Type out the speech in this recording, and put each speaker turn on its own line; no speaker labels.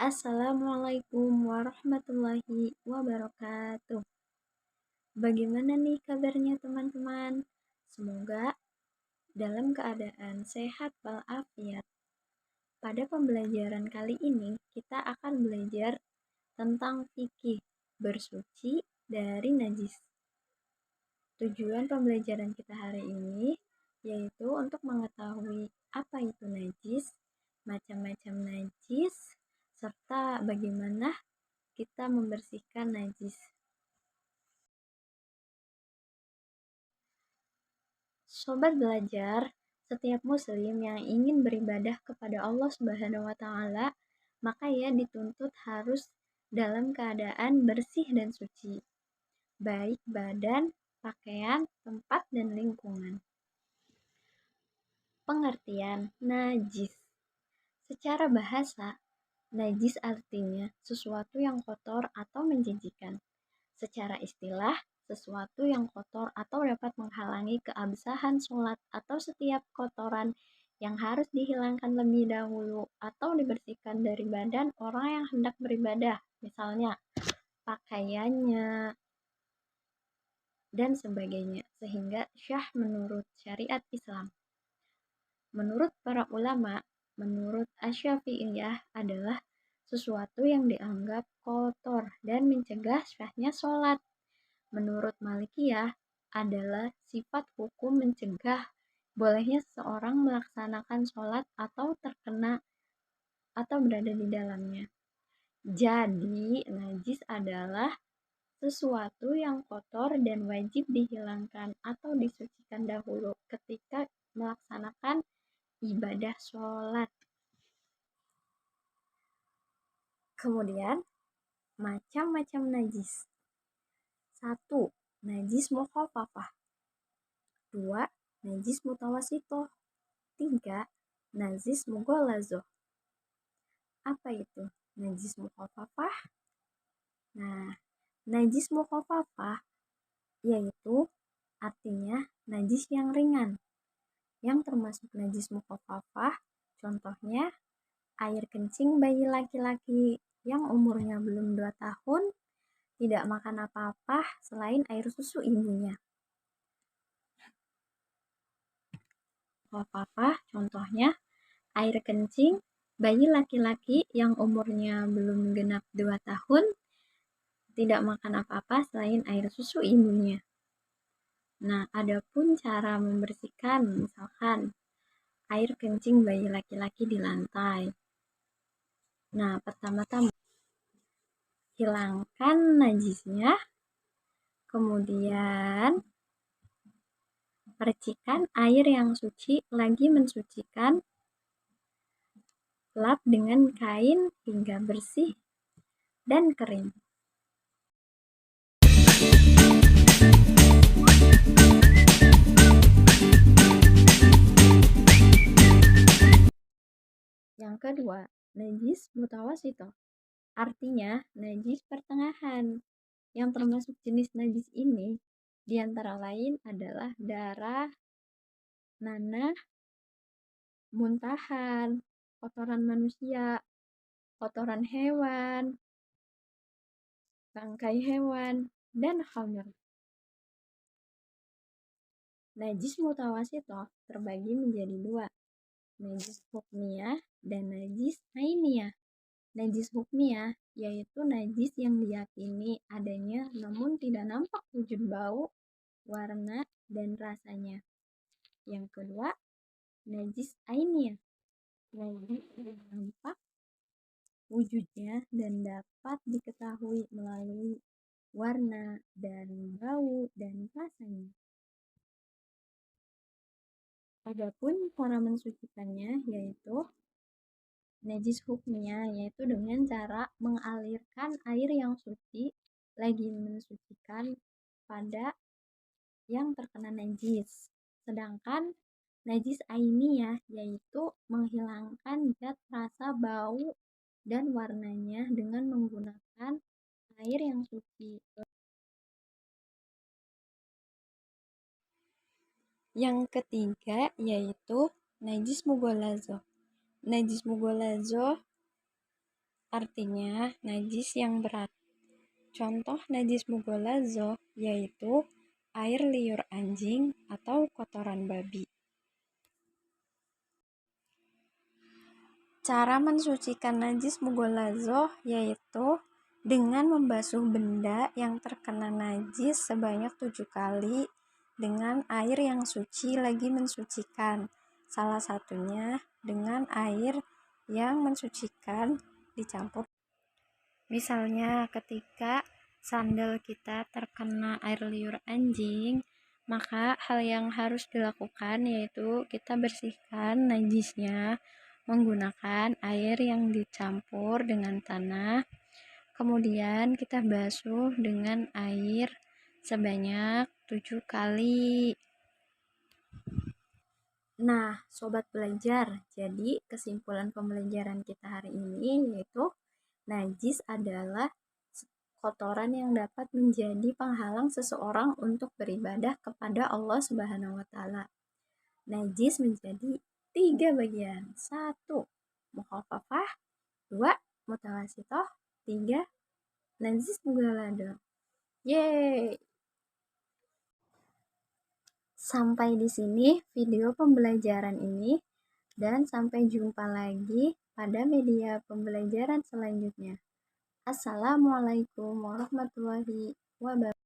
Assalamualaikum warahmatullahi wabarakatuh. Bagaimana nih kabarnya teman-teman? Semoga dalam keadaan sehat walafiat. Pada pembelajaran kali ini kita akan belajar tentang fikih bersuci dari najis. Tujuan pembelajaran kita hari ini yaitu untuk mengetahui apa itu najis, macam-macam najis, serta bagaimana kita membersihkan najis. Sobat belajar, setiap muslim yang ingin beribadah kepada Allah Subhanahu wa taala, maka ia dituntut harus dalam keadaan bersih dan suci, baik badan, pakaian, tempat, dan lingkungan. Pengertian najis. Secara bahasa, najis artinya sesuatu yang kotor atau menjijikan. Secara istilah, sesuatu yang kotor atau dapat menghalangi keabsahan sholat atau setiap kotoran yang harus dihilangkan lebih dahulu atau dibersihkan dari badan orang yang hendak beribadah, misalnya pakaiannya dan sebagainya, sehingga syah menurut syariat Islam. Menurut para ulama, menurut Asy-Syafi'iyah adalah sesuatu yang dianggap kotor dan mencegah syahnya sholat. Menurut Malikiyah adalah sifat hukum mencegah bolehnya seseorang melaksanakan sholat atau terkena atau berada di dalamnya. Jadi, najis adalah sesuatu yang kotor dan wajib dihilangkan atau disucikan dahulu ketika melaksanakan ibadah sholat. Kemudian, macam-macam najis. 1. Najis mukhafafah. 2. Najis mutawasitoh. 3. Najis mughalazoh. Apa itu najis mukhafafah? Nah, najis mukhafafah yaitu artinya najis yang ringan. Yang termasuk najis mukhafafah contohnya air kencing bayi laki-laki yang umurnya belum 2 tahun, tidak makan apa-apa selain air susu ibunya. Mukhafafah contohnya air kencing bayi laki-laki yang umurnya belum genap 2 tahun, tidak makan apa-apa selain air susu ibunya. Nah, adapun cara membersihkan, misalkan air kencing bayi laki-laki di lantai. Nah, pertama-tama hilangkan najisnya, kemudian percikan air yang suci lagi mensucikan, lap dengan kain hingga bersih dan kering. Yang kedua, najis mutawasitoh. Artinya najis pertengahan. Yang termasuk jenis najis ini diantara lain adalah darah, nanah, muntahan, kotoran manusia, kotoran hewan, bangkai hewan, dan khamr. Najis mutawasitoh terbagi menjadi 2, najis hukmiyah dan najis ainiyah. Najis hukmiyah yaitu najis yang diyakini adanya namun tidak nampak wujud bau, warna, dan rasanya. Yang kedua, najis ainiyah. Najis yang nampak wujudnya dan dapat diketahui melalui warna dan bau dan rasanya. Adapun cara mensucikannya yaitu najis hukmiyah, yaitu dengan cara mengalirkan air yang suci lagi mensucikan pada yang terkena najis. Sedangkan najis ainiyah yaitu menghilangkan zat rasa bau dan warnanya dengan menggunakan air yang suci. Yang ketiga yaitu najis mughalazoh. Najis mughalazoh artinya najis yang berat. Contoh najis mughallazoh yaitu air liur anjing atau kotoran babi. Cara mensucikan najis mughallazoh yaitu dengan membasuh benda yang terkena najis sebanyak 7 kali dengan air yang suci lagi mensucikan. Salah satunya dengan air yang mensucikan dicampur. Misalnya ketika sandal kita terkena air liur anjing, maka hal yang harus dilakukan yaitu kita bersihkan najisnya menggunakan air yang dicampur dengan tanah. Kemudian kita basuh dengan air sebanyak 7 kali. Nah, sobat belajar, jadi kesimpulan pembelajaran kita hari ini yaitu najis adalah kotoran yang dapat menjadi penghalang seseorang untuk beribadah kepada Allah Subhanahu wa taala. Najis menjadi 3 bagian. 1. Mukhaffafah, 2. Mutawasithah, 3. Najis mughalladoh. Yeay. Sampai di sini video pembelajaran ini dan sampai jumpa lagi pada media pembelajaran selanjutnya. Assalamualaikum warahmatullahi wabarakatuh.